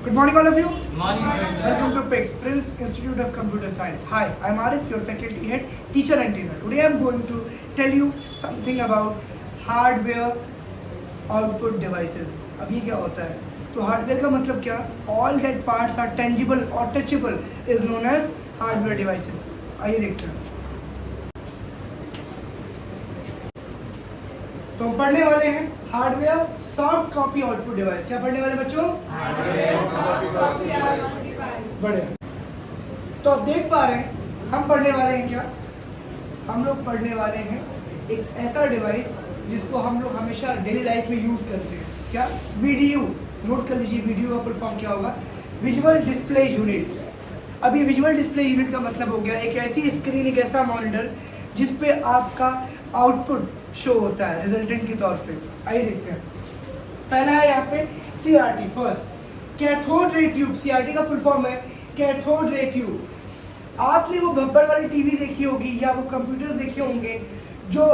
Good morning, all of you. Morning, sir. Welcome to PICS, Prince Institute of Computer Science. Hi, I'm Arif, your faculty head, teacher and trainer. Today I'm going to tell you something about hardware output devices. अब ये क्या होता है? तो hardware का मतलब क्या? All that parts are tangible or touchable is known as hardware devices. आइए देखते हैं. तो हम पढ़ने वाले हैं hardware soft copy output device. क्या पढ़ने वाले बच्चों? बढ़िया. तो आप देख पा रहे हैं हम पढ़ने वाले हैं क्या? हम लोग पढ़ने वाले हैं एक ऐसा डिवाइस जिसको हम लोग हमेशा डेली लाइफ में यूज करते हैं. क्या? वीडियो. नोट कर लीजिए, वीडियो का फुल फॉर्म क्या होगा? Visual display unit. अब ये विजुअल डिस्प्ले यूनिट का मतलब हो गया एक ऐसी स्क्रीन, एक ऐसा मॉनिटर जिसपे आपका आउटपुट शो होता है रिजल्टेंट के तौर पे. आइए देखते हैं. पहला है यहाँ पे CRT. First cathode ray tube. CRT का फुल फॉर्म है कैथोड रे ट्यूब. आपने वो भब्बड़ वाली टीवी देखी होगी या वो कंप्यूटर देखे होंगे जो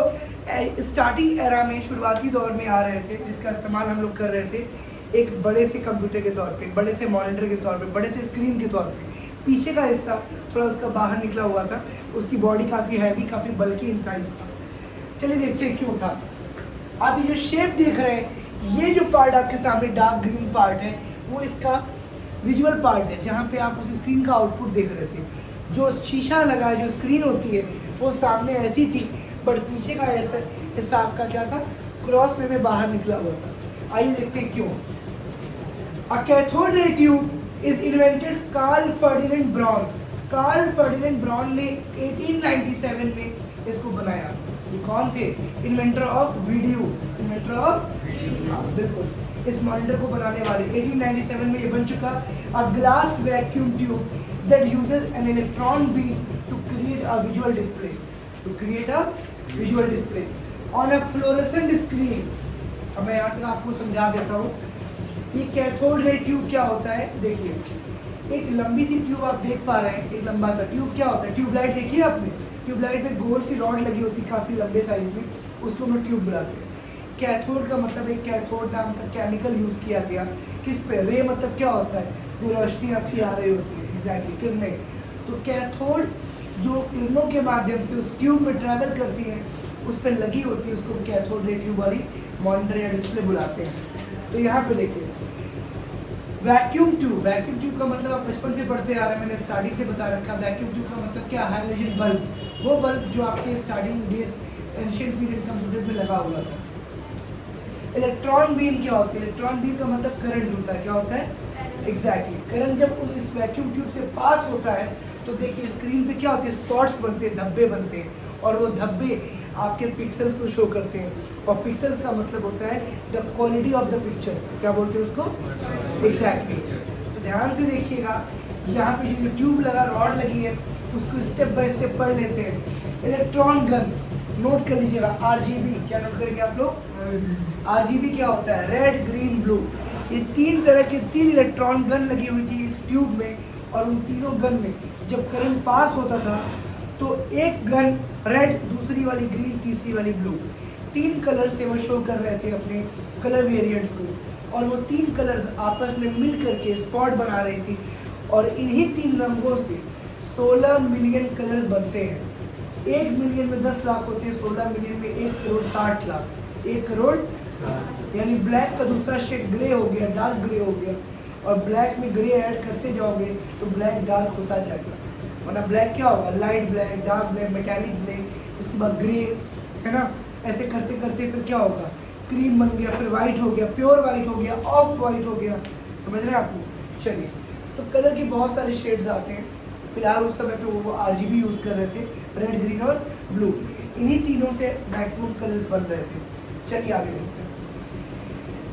स्टार्टिंग एरा में, शुरुआती दौर में आ रहे थे, जिसका इस्तेमाल हम लोग कर रहे थे एक बड़े से कंप्यूटर के तौर पे, बड़े से मॉनिटर के तौर पे, बड़े से स्क्रीन के तौर पे. पीछे का हिस्सा थोड़ा उसका बाहर निकला हुआ था, उसकी बॉडी काफ़ी हैवी, काफ़ी बल्कि इन साइज था. चलिए देखते हैं क्यों था. आप ये जो शेप देख रहे हैं, ये जो पार्ट आपके सामने डार्क ग्रीन पार्ट है, वो इसका विजुअल पार्ट है जहाँ पे आप उस स्क्रीन का आउटपुट देख रहे थे. जो शीशा लगा है, जो स्क्रीन होती है, वो सामने ऐसी थी, बट पीछे का ऐसा हिस्सा आपका क्या था? क्रॉस वे में बाहर निकला हुआ था. आइए देखते हैं क्यों. A cathode ray tube is invented Karl Ferdinand Braun. Karl Ferdinand Braun ने 1897 में इसको बनाया. ये कौन थे? Inventor of video. Inventor of, बिल्कुल, इस मॉनिटर को बनाने वाले. 1897 में ये बन चुका. A glass vacuum tube that uses an electron beam to create a visual display. To create a visual display on a fluorescent screen. अब मैं यहाँ तक आपको समझा देता हूँ. ये कैथोड रे ट्यूब क्या होता है? देखिए, एक लंबी सी ट्यूब आप देख पा रहे हैं. एक लंबा सा ट्यूब क्या होता है? ट्यूबलाइट देखी है आपने? ट्यूबलाइट में गोल सी रॉड लगी होती है काफ़ी लंबे साइज में, उसको हम लोग ट्यूब बुलाते हैं. कैथोड का मतलब एक कैथोड नाम का केमिकल यूज़ किया गया. किस पे? रे मतलब क्या होता है? जो रोशनी आपकी आ रही होती है, एग्जैक्टली, किरणें. तो कैथोड जो किरणों के माध्यम से उस ट्यूब में ट्रैवल करती है, उस पर लगी होती है, उसको कैथोड रे ट्यूब वाली मॉनिटर या डिस्प्ले बुलाते हैं. तो यहाँ पे देखिए वैक्यूम ट्यूब. वैक्यूम ट्यूब का मतलब आप बचपन से पढ़ते आ रहे हैं, मैंने स्टार्टिंग से बता रखा. वैक्यूम ट्यूब का मतलब क्या? Hydrogen bulb. वो बल्ब जो आपके starting days ancient period computers में लगा हुआ था. इलेक्ट्रॉन बीम क्या होती है? इलेक्ट्रॉन बीम का मतलब करंट होता है. क्या होता है? एग्जैक्टली, करंट जब इस वैक्यूम ट्यूब से पास होता है तो देखिए स्क्रीन पे क्या होते हैं? स्पॉट्स बनते हैं, धब्बे बनते हैं, और वो धब्बे आपके पिक्सल्स को शो करते हैं. और पिक्सल्स का मतलब होता है the quality of the picture. क्या बोलते हैं उसको? एग्जैक्टली. तो ध्यान से देखिएगा, यहाँ पे जो ट्यूब लगा, रॉड लगी है, उसको स्टेप बाय स्टेप पढ़ लेते हैं. इलेक्ट्रॉन गन नोट कर लीजिएगा. RGB क्या नोट करेंगे आप लोग? RGB क्या होता है? Red, green, blue. ये तीन तरह के 3 इलेक्ट्रॉन गन लगी हुई थी इस ट्यूब में, और उन तीनों गन में जब करंट पास होता था तो एक गन रेड, दूसरी वाली ग्रीन, तीसरी वाली ब्लू, 3 कलर से वो शो कर रहे थे अपने कलर वेरिएंट्स को. और वो 3 कलर्स आपस में मिल करके स्पॉट बना रही थी. और इन्हीं 3 रंगों से 16 मिलियन कलर्स बनते हैं. 1 मिलियन में 10 लाख होते हैं, 16 मिलियन में 1 करोड़ 60 लाख. 1 करोड़, यानी ब्लैक का दूसरा शेड ग्रे हो गया, डार्क ग्रे हो गया. और ब्लैक में ग्रे ऐड करते जाओगे तो ब्लैक डार्क होता जाएगा. वरना ब्लैक क्या होगा? Light black, dark black, metallic black, उसके बाद ग्रे, है ना? ऐसे करते करते फिर क्या होगा? क्रीम बन गया, फिर वाइट हो गया, प्योर वाइट हो गया, ऑफ वाइट हो गया. समझ रहे हैं आप लोग? चलिए, तो कलर के बहुत सारे शेड्स आते हैं. फिलहाल उस समय पे वो RGB यूज़ कर रहे थे, रेड, ग्रीन और ब्लू. इन्हीं तीनों से मैक्सिमम कलर्स बन रहे थे. चलिए आगे देखते हैं.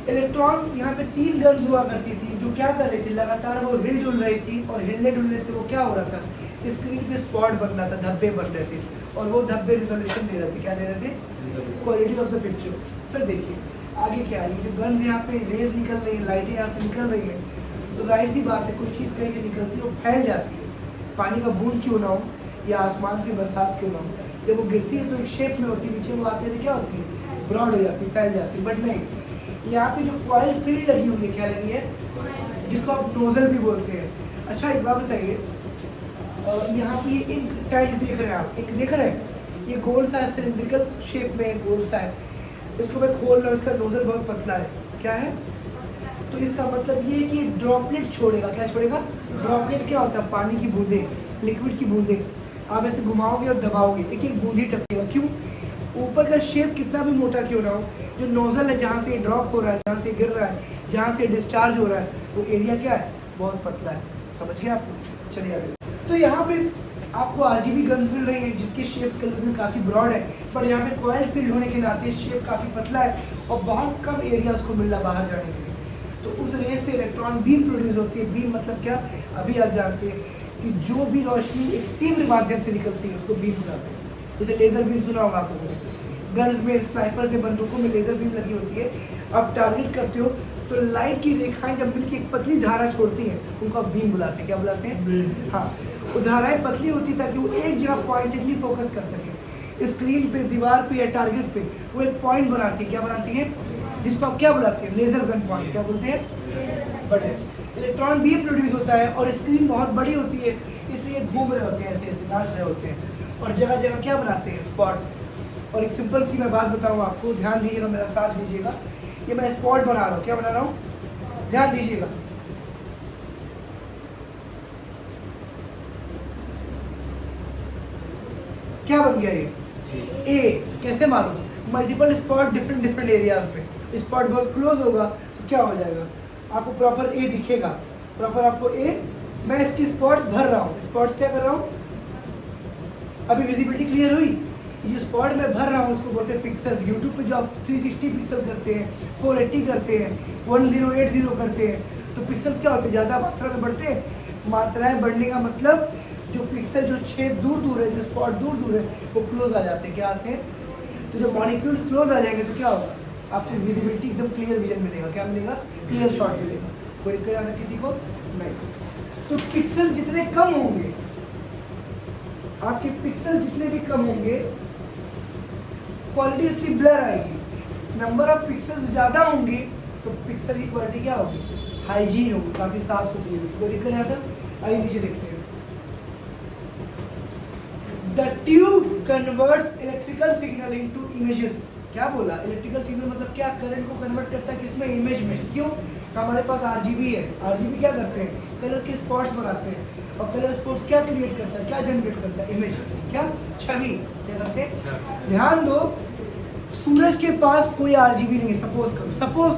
इलेक्ट्रॉन यहाँ पे 3 गन्स हुआ करती थी जो क्या कर रही थी? लगातार वो हिल डुल रही थी, और हिलने डुलने से वो क्या हो रहा था? स्क्रीन पे स्पॉट बन रहा था, धब्बे बन रहे थे, और वो धब्बे रिजोल्यूशन दे रहे थे. क्या दे रहे थे? Quality of the picture. फिर देखिए आगे क्या है. ये गन्स यहाँ पे रेज निकल रही है, लाइटें यहाँ से निकल रही है, तो जाहिर सी बात है कोई चीज़ कहीं से निकलती है वो फैल जाती है. पानी का बूंद क्यों ना हो या आसमान से बरसात क्यों ना हो, जब वो गिरती है तो एक शेप में होती है, नीचे वो आती है तो क्या होती है? ब्रॉड हो जाती है, फैल जाती है. बट नहीं, यहाँ पे जो कॉइल फील्ड लगी हुई है, क्या लगी है? जिसको आप नोजल भी बोलते हैं। अच्छा एक बात बताइए, यहाँ पे ये एक टैंक देख रहे हैं आप, एक देख रहे हैं, ये गोल सा है, सिलिंड्रिकल शेप में गोल सा है, इसको मैं खोल रहा हूँ, इसका नोजल बहुत पतला है, क्या है? तो इसका मतलब ये है कि ड्रॉपलेट छोड़ेगा। क्या छोड़ेगा? ड्रॉपलेट क्या होता है? पानी की बूंदे, लिक्विड की बूंदे। आप ऐसे घुमाओगे और दबाओगे, एक एक बूंदी टपकेगा। क्यों? ऊपर का शेप कितना भी मोटा क्यों ना हो, जो नोजल है जहाँ से ड्रॉप हो रहा है, जहाँ से गिर रहा है, जहाँ से डिस्चार्ज हो रहा है, वो एरिया क्या है? बहुत पतला है। समझ गए आप? चलिए आगे। तो यहाँ पे आपको आरजीबी गन्स मिल रही हैं जिसके शेप्स कलर में काफ़ी ब्रॉड है, पर यहाँ पे कॉइल फील्ड होने के नाते शेप काफ़ी पतला है और बहुत कम एरिया उसको मिल रहा बाहर जाने के लिए। तो उस रेस से इलेक्ट्रॉन बीम प्रोड्यूस होती है। बीम मतलब क्या? अभी आप जानते हैं कि जो भी रोशनी एक तीव्र माध्यम से निकलती है उसको बीम बुलाते हैं। जैसे लेजर बीम सुना होगा आपको, गन्स में, स्नाइपर में, बंदूकों में लेजर बीम लगी होती है। आप टारगेट करते हो तो लाइट की रेखाएं जब मिलकर एक पतली धारा छोड़ती हैं उनको आप बीम बुलाते हैं। क्या बुलाते हैं? हाँ, वो धाराएं पतली होती ताकि वो एक जगह पॉइंटेडली फोकस कर सके। स्क्रीन पे, दीवार पे या टारगेट पे वो एक पॉइंट बनाती है। क्या बनाती है? जिसको आप क्या बुलाते हैं? Laser gun point. क्या बोलते हैं? बड़े इलेक्ट्रॉन बीम प्रोड्यूस होता है और स्क्रीन बहुत बड़ी होती है, इसलिए घूम रहे होते हैं, ऐसे ऐसे नाच रहे होते हैं और जगह जगह क्या बनाते हैं? स्पॉट। और एक सिंपल सी मैं बात बताऊँ आपको, ध्यान दीजिएगा, मेरा साथ दीजिएगा। ये मैं स्पॉट बना रहा हूँ। क्या बना रहा हूँ? ध्यान दीजिएगा। क्या बन गया ये? ए। कैसे मालूम? Multiple spot different different areas पे। स्पॉट बहुत क्लोज होगा तो क्या हो जाएगा? आपको प्रॉपर ए दिखेगा, प्रॉपर आपको ए। मैं इसकी स्पॉट्स भर रहा हूँ। स्पॉट्स क्या कर रहा हूँ? अभी विजिबिलिटी क्लियर हुई? ये स्पॉट मैं भर रहा हूँ उसको बोलते हैं पिक्सल्स। यूट्यूब पे जो आप 360 पिक्सल करते हैं, 480 करते हैं, 1080 करते हैं, तो पिक्सल्स क्या होते हैं? ज़्यादा मात्रा में बढ़ते हैं। मात्राएं बढ़ने का मतलब जो पिक्सल, जो छेद दूर दूर है, जो स्पॉट दूर दूर है, वो क्लोज आ जाते हैं। क्या आते हैं? तो जब मॉलिक्यूल्स क्लोज आ जाएंगे तो क्या होगा? आपको विजिबिलिटी एकदम क्लियर विजन मिलेगा। क्या मिलेगा? क्लियर शॉट मिलेगा। कोई दिक्कत आता किसी को? नहीं। तो पिक्सल जितने कम होंगे, आपके पिक्सल जितने भी कम होंगे, क्वालिटी उतनी ब्लर आएगी। नंबर ऑफ पिक्सल्स ज़्यादा होंगे तो पिक्सल की क्वालिटी क्या होगी? हाइजीन होगी, काफ़ी साफ सुथरी होगी। कोई दिक्कत आता? आइए नीचे देखते हैं। The tube converts electrical signal into images। क्या बोला? इलेक्ट्रिकल सिग्नल मतलब क्या? करंट को कन्वर्ट करता है किसमें? इमेज में। क्यों? हमारे पास आरजीबी है। आरजीबी क्या करते हैं? कलर के स्पॉट्स बनाते हैं और कलर स्पॉट्स क्या क्रिएट करता है? क्या जनरेट करता है? इमेज। क्या? छवि। क्या करते हैं? ध्यान दो, सूरज के पास कोई आरजीबी नहीं है, सपोज करो,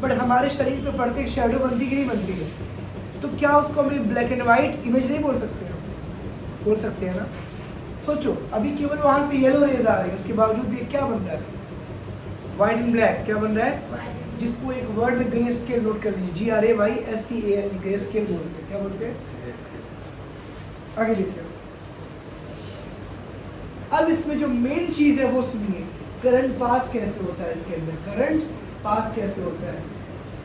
बट हमारे शरीर पे पड़ते एक शेडो बनती कि नहीं बनती है? तो क्या उसको हम ब्लैक एंड व्हाइट इमेज नहीं बोल सकते? बोल सकते हैं ना। सोचो, अभी केवल वहां से येलो रेज आ रही है, उसके बावजूद भी क्या बन रहा है? White and black. क्या बन रहा है? जिसको एक वर्ड में ग्रे स्केल नोट कर लीजिए, GRAYSCAL, ग्रे स्केल बोलते हैं। क्या बोलते हैं? आगे देखिए। अब इसमें जो मेन चीज है वो सुनिए, करंट पास कैसे होता है इसके अंदर? करंट पास कैसे होता है?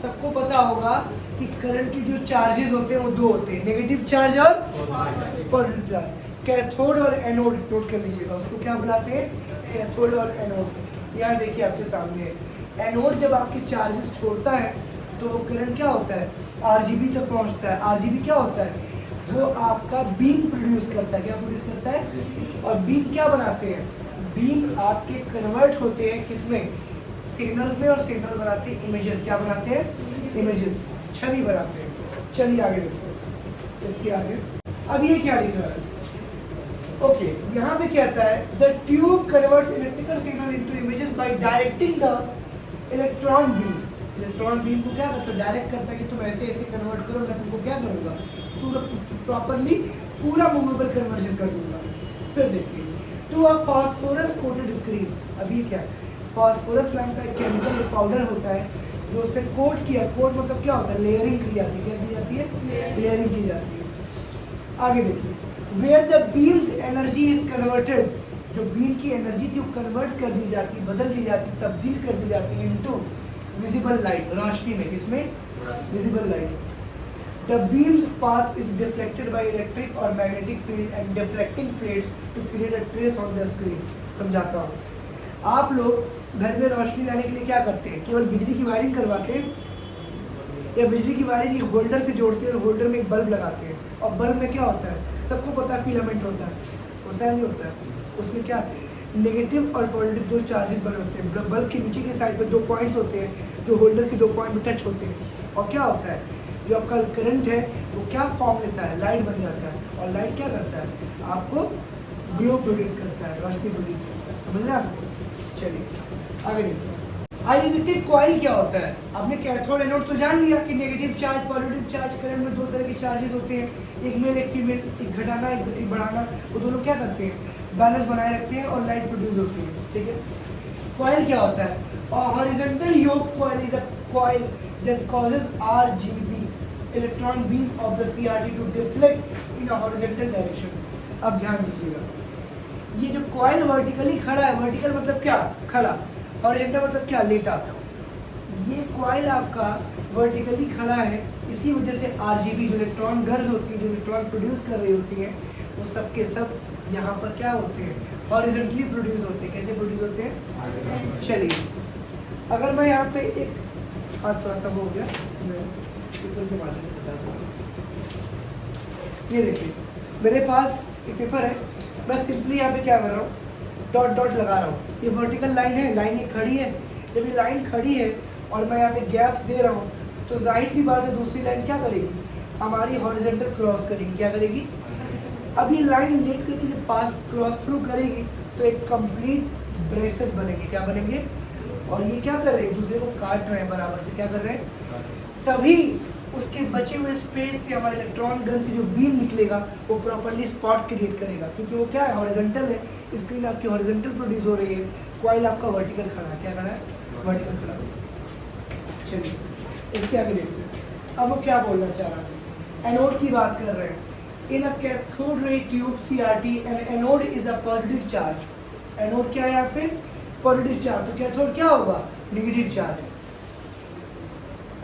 सबको पता होगा कि करंट की जो चार्जेस होते हैं वो दो होते हैं, नेगेटिव चार्ज और पॉजिटिव चार्ज। कैथोड और एनोड नोट कर लीजिएगा, उसको क्या बुलाते हैं? कैथोड और एनोड। यहाँ देखिए आपके सामने, एनोड जब आपके चार्जेस छोड़ता है तो करंट क्या होता है? आरजीबी तक पहुँचता है। आरजीबी क्या होता है? वो आपका बीम प्रोड्यूस करता है। क्या प्रोड्यूस करता है? और बीम क्या बनाते हैं? बीम आपके कन्वर्ट होते हैं किसमें? सिग्नल्स में, और सिग्नल बनाते हैं इमेजेस। क्या बनाते हैं? इमेजेस, छवि बनाते हैं। चलिए आगे देखो, इसके आगे अब ये क्या लिख रहा है? ओके, यहाँ पे कहता है the tube converts electrical signal into images bye directing the electron beam. Electron beam को क्या करता है? डायरेक्ट करता है कि तुम ऐसे ऐसे कन्वर्ट करो, मैं तुमको क्या करूँगा? प्रॉपरली पूरा मूवेबल कन्वर्जन कर दूंगा। फिर देखिए, to a phosphorus coated screen. अभी क्या? फास्फोरस नाम का एक केमिकल पाउडर होता है जो उस पर कोट किया। कोट मतलब क्या होता है? लेयरिंग की जाती है। क्या की जाती है? लेयरिंग की जाती है। आगे देखिए, where the beams energy is converted. जो बीम की एनर्जी थी वो कन्वर्ट कर दी जाती, बदल दी जाती, तब्दील कर दी जाती है इनटू विजिबल लाइट, रोशनी में। किसमें? Visible light. The beam's path is deflected by electric or magnetic field and deflecting plates to create a trace on the screen। समझाता हूँ। आप लोग घर में रोशनी लाने के लिए क्या करते हैं? केवल बिजली की वायरिंग करवाते हैं? या बिजली की वायरिंग एक होल्डर से जोड़ते हैं और होल्डर में एक बल्ब लगाते हैं, और बल्ब में क्या होता है सबको पता है, फिलामेंट होता है नहीं होता है, उसमें क्या नेगेटिव और पॉजिटिव दो चार्जेस बने होते हैं। बल्ब के नीचे के साइड पे दो पॉइंट्स होते हैं जो होल्डर के दो पॉइंट में टच होते हैं, और क्या होता है जो आपका करंट है वो क्या फॉर्म लेता है, लाइट बन जाता है, और लाइट क्या करता है आपको ग्लो प्रोड्यूस करता है, रोशनी प्रोड्यूस करता है। समझ रहे आपको? चलिए आगे देखते हैं। आइए देखते हैं कॉइल क्या होता है। आपने कैथोड एनोड तो जान लिया कि negative charge positive charge, current में दो तरह के चार्जेस होते हैं, एक मेल एक फीमेल, एक घटाना एक बढ़ाना, वो दोनों क्या करते हैं बैलेंस बनाए रखते हैं और लाइट प्रोड्यूस होती है। ठीक है, कॉइल क्या होता है? Horizontal yoke coil is a coil that causes RGB electron beam of the CRT to deflect in a horizontal direction. अब ध्यान दीजिएगा, ये जो कॉइल वर्टिकली खड़ा है, वर्टिकल मतलब क्या खड़ा, हॉरिजॉन्टल मतलब क्या लेटा, ये कॉइल आपका वर्टिकली खड़ा है, इसी वजह से RGB जो इलेक्ट्रॉन गर्ल्स होती है, जो इलेक्ट्रॉन प्रोड्यूस कर रही होती है, वो सब के सब यहाँ पर क्या होते हैं हॉरिजॉन्टली प्रोड्यूस होते हैं। कैसे प्रोड्यूस होते हैं? चलिए अगर मैं यहाँ पे एक हाथ थोड़ा सा हो गया, मैं पेपर के माध्यम से बताता हूँ। ये देखिए मेरे पास एक पेपर है, मैं सिंपली यहाँ पे क्या कर रहा हूँ डॉट डॉट लगा रहा हूँ। ये वर्टिकल लाइन है, लाइन ये खड़ी है, जब ये लाइन खड़ी है और मैं यहाँ पे गैप्स दे रहा हूँ तो जाहिर सी बात है दूसरी लाइन क्या करेगी हमारी हॉरिजॉन्टल क्रॉस करेगी। क्या करेगी? अब ये लाइन लेट करके जब पास क्रॉस थ्रू करेगी तो एक कंप्लीट ब्रेसेस बनेंगे। क्या बनेंगे? और ये क्या कर रहे हैं दूसरे को काट रहे हैं बराबर से। क्या कर रहे हैं? तभी उसके बचे हुए स्पेस से हमारे इलेक्ट्रॉन गन से जो बीम निकलेगा वो प्रॉपर्ली स्पॉट क्रिएट करेगा, क्योंकि वो क्या है हॉरिजॉन्टल है, स्क्रीन आपकी हॉरिजॉन्टल प्रोड्यूस हो रही है, कॉइल आपका वर्टिकल खड़ा है। क्या खड़ा है? वर्टिकल खड़ा है। चलिए इसके आगे देखते हैं। अब वो क्या बोलना चाह रहा है? एनोड की बात कर रहे हैं। In a cathode ray tube CRT an anode is a positive charge. Anode क्या है यहाँ पे? Positive charge. तो कैथोड क्या होगा? Negative charge.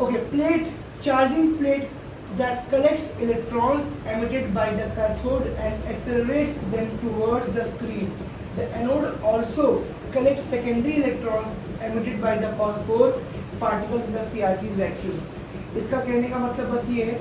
Okay, plate charging plate that collects electrons emitted by the cathode and accelerates them towards the screen. The anode also collects secondary electrons emitted by the phosphor particles in the CRT's vacuum. इसका कहने का मतलब बस ये है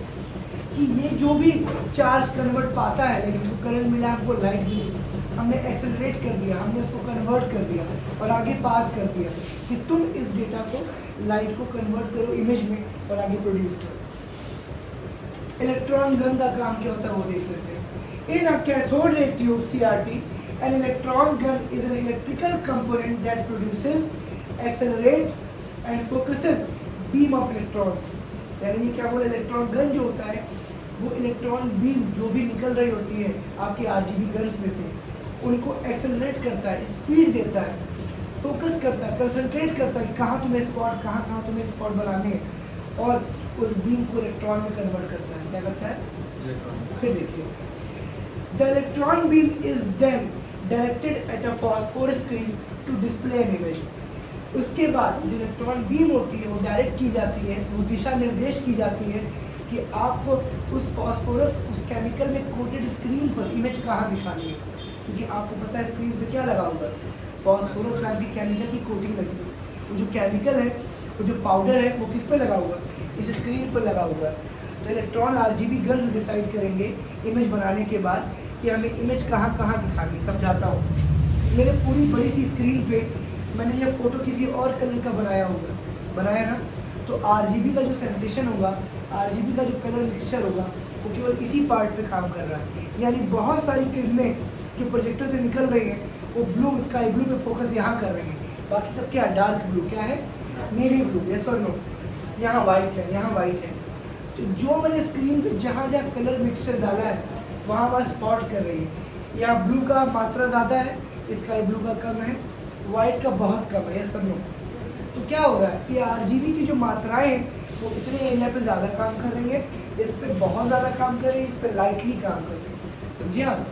कि ये जो भी चार्ज कन्वर्ट पाता है, लेकिन जो करंट मिला हमको लाइट मिली, हमने एक्सेलरेट कर दिया, हमने उसको कन्वर्ट कर दिया और आगे पास कर दिया कि तुम इस डेटा को लाइट को कन्वर्ट करो इमेज में और आगे प्रोड्यूस करो। इलेक्ट्रॉन गन का काम क्या होता है वो देख लेते हैं। In a cathode ray tube CRT, an electron gun is an electrical component that produces, accelerate and focuses beam of electrons. यानी ये क्या बोले, इलेक्ट्रॉन गन जो होता है वो इलेक्ट्रॉन बीम जो भी निकल रही होती है आपके RGB गन्स में से, उनको एक्सेलरेट करता है, स्पीड देता है, फोकस करता है, कंसंट्रेट करता है कि कहाँ तुम्हें स्पॉट बनाने हैं, और उस बीम को इलेक्ट्रॉन में कन्वर्ट करता है। क्या करता है? फिर देखिए, the electron beam is then directed at a phosphorus screen to display an image. उसके बाद जो इलेक्ट्रॉन बीम होती है वो डायरेक्ट की जाती है, वो दिशा निर्देश की जाती है कि आपको उस फॉस्फोरस उस केमिकल में कोटेड स्क्रीन पर इमेज कहाँ दिखानी है, क्योंकि आपको पता है स्क्रीन पे क्या लगा होगा, फॉस्फोरस नाम की केमिकल की कोटिंग लगी है। वो जो केमिकल है, वो जो पाउडर है, वो किस पे लगा हुआ? इस स्क्रीन पर लगा हुआ है। तो इलेक्ट्रॉन RGB गर्ल्स डिसाइड करेंगे इमेज बनाने के बाद कि हमें इमेज कहाँ कहाँ दिखानी है। समझाता हूँ। मेरे पूरी बड़ी सी स्क्रीन पे मैंने ये फोटो किसी और कलर का बनाया ना, तो RGB का जो सेंसेशन होगा, RGB का जो कलर मिक्सचर होगा, वो केवल इसी पार्ट पे काम कर रहा है। यानी बहुत सारी किरणें जो प्रोजेक्टर से निकल रही हैं वो ब्लू, स्काई ब्लू पे फोकस यहाँ कर रही हैं, बाकी सब क्या डार्क ब्लू, क्या है नेवी ब्लू, यस और नो। यहाँ वाइट है, यहाँ वाइट है। तो जो मैंने स्क्रीन पे जहाँ जहाँ कलर मिक्सचर डाला है वहाँ वहाँ स्पॉट कर रही है। यहाँ ब्लू का मात्रा ज़्यादा है, स्काई ब्लू का कम है, वाइट का बहुत कम है, यस और नो। तो क्या हो रहा है, ये RGB की जो मात्राएं हैं वो इतने एरिया पे ज़्यादा काम कर रही है, इस पे बहुत ज़्यादा काम कर रही है, इस पे लाइटली काम कर रही है। समझिए आप?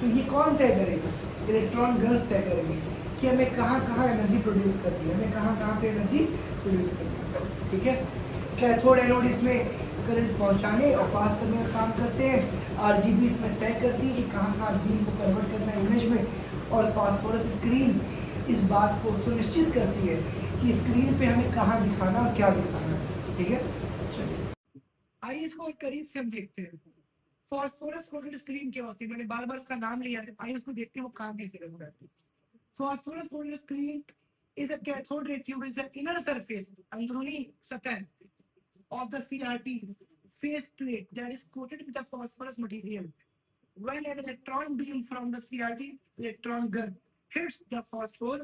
तो ये कौन तय करेगा? इलेक्ट्रॉन गन्स तय करेंगे कि हमें कहाँ कहाँ एनर्जी प्रोड्यूस करती है, हमें कहाँ कहाँ पे एनर्जी प्रोड्यूस करती है। ठीक है, कैथोड एनोड इसमें करंट पहुँचाने और पास करने का काम करते हैं, RGB इसमें तय करती है कि कहाँ कहाँ बीम को कन्वर्ट करना है इमेज में, और फास्फोरस स्क्रीन इस बात को सुनिश्चित करती है कि स्क्रीन पे हमें कहाँ दिखाना और क्या दिखाना है। ठीक है, चलिए। आइए इसको एक करीब से हम देखते हैं। फॉस्फोरस कोटेड स्क्रीन क्या होती है, मैंने बार बार इसका नाम लिया है, आइए उसको देखते हैं वो काम कैसे करता है। Phosphorus coated screen is a cathode ray tube, is the inner surface, अंदरूनी सतह of the CRT face plate that is coated with a phosphorus material. When an electron beam from the CRT electron gun hits the phosphor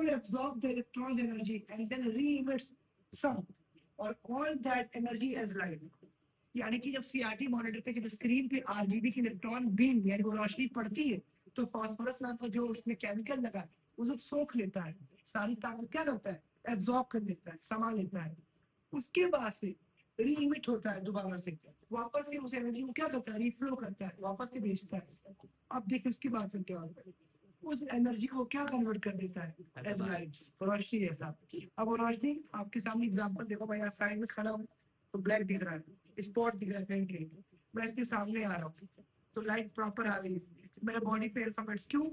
absorbs the electron's energy and then re-emits some or all that energy as light. यानी कि जब CRT monitor पे जब screen पे RGB की electron beam यानी वो रोशनी पड़ती है तो फॉस्फोरस नाम का जो उसमें केमिकल लगा है उसे सोख लेता है, सारी ताकत क्या करता है, एब्जॉर्ब कर लेता है, समा लेता है। उसके बाद से रीइमिट होता है दोबारा से, वापस से उस एनर्जी को क्या करता है, रिफ्लो करता है, वापस से भेजता है। अब देखिए उसके बाद फिर क्या होता है, उस एनर्जी को क्या कन्वर्ट कर देता है एज लाइट, रोशनी जैसा। अब वो रोशनी आपके सामने एग्जांपल देखो भाई, साइड में खड़ा हूँ तो ब्लैक दिख रहा है, स्पॉट दिख रहा है कहीं कहीं, मैं इसके सामने आ रहा हूँ तो लाइट प्रॉपर आ रही है मेरे बॉडी पे अल्फाबेट्स। क्यों?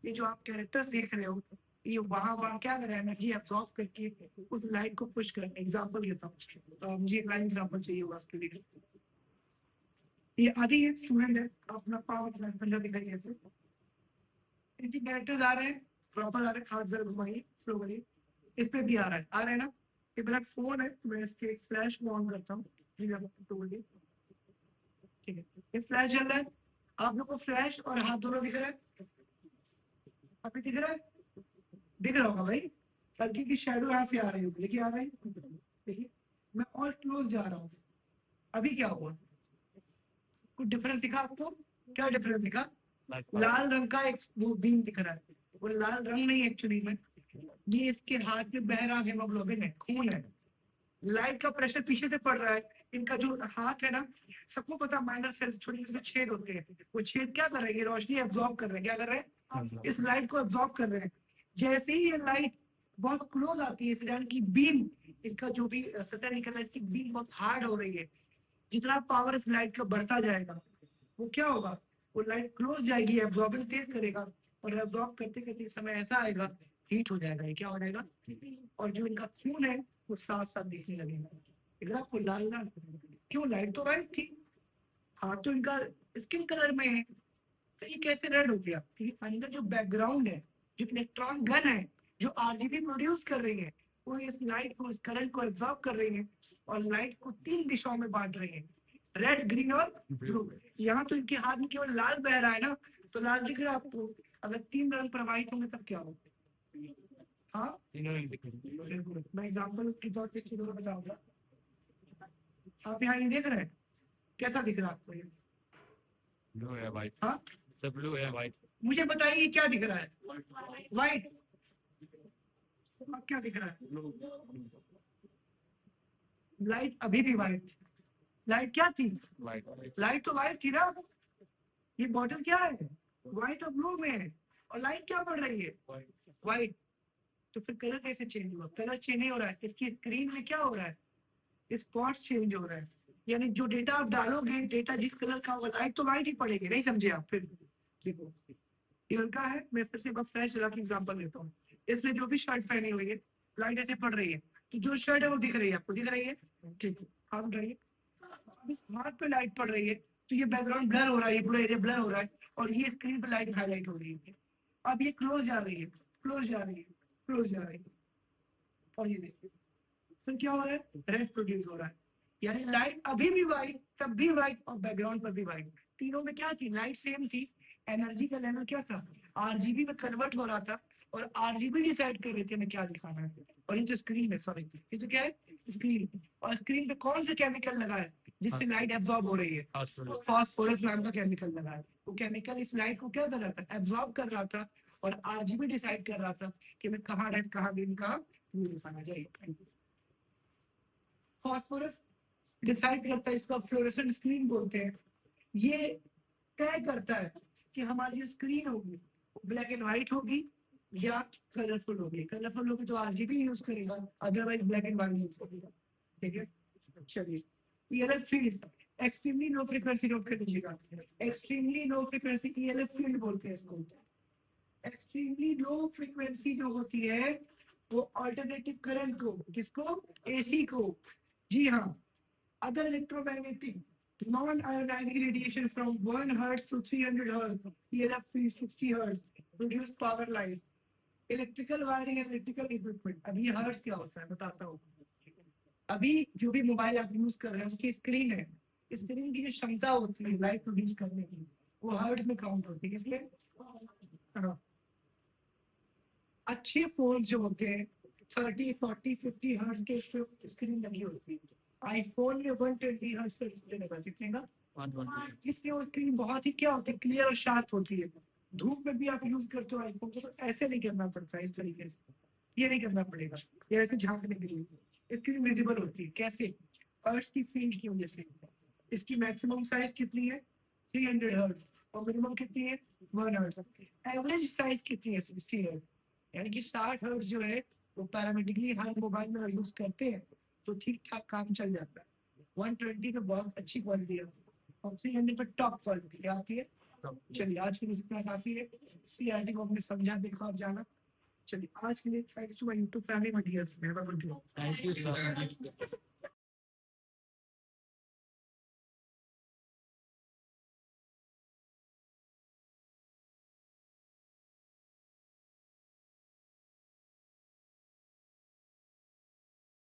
ये जो आप कैरेक्टर्स देख रहे हो ये वहां क्या कर रहा है, एनर्जी एब्सॉर्ब करके उस लाइट को पुश कर। एग्जांपल देता हूँ, तो मुझे एक लाइन एग्जांपल चाहिए होगा उसके लिए। ये आधी है स्टूडेंट है, अपना पावर पंजा दिखाइए ऐसे, इनके कैरेक्टर्स आ रहे हैं प्रॉपर आ रहे हैं, हाथ जरा घुमाइए फ्लो करिए, इस पे भी आ रहा है ना। ये मेरा फोन है, मैं इसके फ्लैश को ऑन करता हूँ, ठीक है ये फ्लैश जल रहा है, आप लोग को फ्लैश और हाथ दोनों दिख रहा है, अभी दिख रहा है, दिख रहा होगा भाई, हल्की की शेडो यहाँ से आ रही होगी, देखिए आ रही है, देखिए मैं और क्लोज जा रहा हूँ, अभी क्या हुआ, कुछ डिफरेंस दिखा आपको? क्या डिफरेंस दिखा? लाल रंग का एक वो बीम दिख रहा है, वो लाल रंग नहीं एक्चुअली में, ये इसके हाथ में बह रहा हेमोग्लोबिन है, खून है। लाइट का प्रेशर पीछे से पड़ रहा है, इनका जो हाथ है ना, सबको पता माइनर सेल्स छोटे छोटे छेद होते हैं, वो छेद क्या कर रहे हैं, ये रोशनी एब्जॉर्ब कर रहे हैं, क्या कर रहे हैं, इस लाइट को एब्जॉर्ब कर रहे हैं। जैसे ही ये लाइट बहुत क्लोज आती है इस लाइट की बीम, इसका जो भी सतह निकल रहा है इसकी बीम बहुत हार्ड हो रही है, जितना पावर इस लाइट का बढ़ता जाएगा वो क्या होगा, वो लाइट क्लोज जाएगी, एब्जॉर्बिंग तेज करेगा और एब्जॉर्ब करते करते समय ऐसा आएगा हीट हो जाएगा, ये क्या हो जाएगा, और जो इनका खून है वो साथ साथ दिखने लगेगा। इधर आपको लाल लाल क्यों, लाइट तो राइट थी, हाँ तो इनका स्किन कलर में है, तो ये कैसे रेड हो गया, क्योंकि अंदर जो बैकग्राउंड है, जो इलेक्ट्रॉन गन है, जो आरजीबी प्रोड्यूस कर रही है, वो इस लाइट को, इस करंट को एब्जॉर्ब कर रही है और लाइट को 3 दिशाओं में बांट रही है, रेड ग्रीन और ब्लू। यहाँ तो इनके हाथ में केवल लाल बह रहा है ना, तो लाल दिख रहा है आपको, अगर 3 रंग प्रवाहित होंगे तब क्या होगा, हाँ बिल्कुल, मैं एग्जाम्पल के तौर पे चीजों को बताऊंगा। आप यहाँ ये देख रहे हैं, कैसा दिख रहा है आपको ये, ब्लू है वाइट, हाँ सब ब्लू है वाइट, मुझे बताइए क्या दिख रहा है, व्हाइट, क्या दिख रहा है, लाइट अभी भी व्हाइट, लाइट क्या थी, वाइट लाइट तो व्हाइट थी ना, ये बॉटल क्या है, व्हाइट और ब्लू में है, और लाइट क्या पड़ रही है, व्हाइट। तो फिर कलर कैसे चेंज हुआ, कलर चेंज नहीं हो रहा है, इसकी स्क्रीन में क्या हो रहा है, स्पॉट्स चेंज हो रहा है, यानी जो डेटा आप डालोगे, डेटा जिस कलर का होगा, लाइट तो व्हाइट ही पड़ेगी, नहीं समझे आप? फिर देखो ये लड़का है, मैं फिर से फ्लैश जला के एग्जांपल देता हूँ, इसने जो भी शर्ट पहनी हुई है, लाइट ऐसे पड़ रही है, तो जो शर्ट है वो दिख रही है आपको, दिख रही है, ठीक है, हाथ उठाइए, अब इस हाथ पे लाइट पड़ रही है तो ये बैकग्राउंड ब्लर हो रहा है, ये पूरा एरिया ब्लर हो रहा है, और ये स्क्रीन पे लाइट हाईलाइट हो रही है। अब ये क्लोज जा रही है, क्लोज जा रही है, क्लोज जा रही है, और ये देखिए फिर क्या हो रहा है, रेड प्रोड्यूस हो रहा है, यानी लाइट अभी भी व्हाइट, तब भी व्हाइट, और बैकग्राउंड पर भी व्हाइट, तीनों में क्या थी, लाइट सेम थी, एनर्जी का लेवल क्या था, आरजीबी में कन्वर्ट हो रहा था, और आरजीबी डिसाइड कर रही थी हमें क्या दिखाना है। और ये जो स्क्रीन है, सॉरी ये जो क्या है, स्क्रीन, और स्क्रीन पे कौन सा केमिकल लगा है जिससे लाइट एब्जॉर्ब हो रही है, फास्फोरस नाम का केमिकल लगा है, वो केमिकल इस लाइट को क्या कर रहा था, एब्जॉर्ब कर रहा था, और आरजीबी डिसाइड कर रहा था कि मैं कहाँ रेड, कहाँ ग्रीन, कहाँ ब्लू दिखाना चाहिए। फास्फोरस डिसाइड करता है, इसको फ्लोरेसेंट स्क्रीन बोलते हैं, ये तय करता है कि हमारी जो स्क्रीन होगी ब्लैक एंड व्हाइट होगी या कलरफुल होगी, कलरफुल होगी तो आरजीबी यूज करेगा, otherwise black and white use करेगा, ठीक है। चलिए ELF field, extremely low frequency note कर लीजिएगा, extremely low frequency ELF field बोलते हैं इसको। एक्सट्रीमली लो फ्रीक्वेंसी जो होती है वो अल्टरनेटिव करंट को, किसको, एसी को, जी हाँ, Other electromagnetic non-ionizing radiation from 1 hertz to 300 hertz, ELF 360 hertz, produce power lines. Electrical wiring, electrical equipment. अभी हर्ट्ज क्या होता है बताता हूँ। अभी जो भी मोबाइल आप यूज कर रहे हैं उसकी स्क्रीन है, स्क्रीन की जो क्षमता होती है लाइट प्रोड्यूस करने की वो हर्ट्ज में काउंट होती है। इसलिए हाँ, अच्छे फोन जो होते हैं 30, 40, 50 हर्ट्ज के स्क्रीन लगी होती है। आईफोन में 120 हर्ट्ज का डिस्प्ले लगा कितने का, 120। इसलिए वो स्क्रीन बहुत ही क्या होती है, क्लियर और शार्प होती है। धूप में भी आप यूज करते हो आईफोन को तो ऐसे नहीं करना पड़ता है, इस तरीके से ये नहीं करना पड़ेगा, ये ऐसे झांकने के लिए स्क्रीन विजिबल होती है। कैसे, अर्थ की फील्ड की वजह से। इसकी मैक्सिमम साइज कितनी है 300 हर्ट्ज और मिनिमम कितनी है 1 हर्ट्ज। एवरेज साइज कितनी है 60 हर्ट्ज, यानी कि 60 हर्ट्ज जो है वो पैरामेट्रिकली हर मोबाइल में यूज करते हैं तो ठीक ठाक काम चल जाता है। 120 में बहुत अच्छी क्वालिटी है और 300 पर टॉप क्वालिटी आती है। चलिए आज के लिए इतना काफी है। सीआरटी को हमने समझा, देखा और जाना। चलिए आज के लिए thanks to my YouTube family, my dear. Thank you, sir.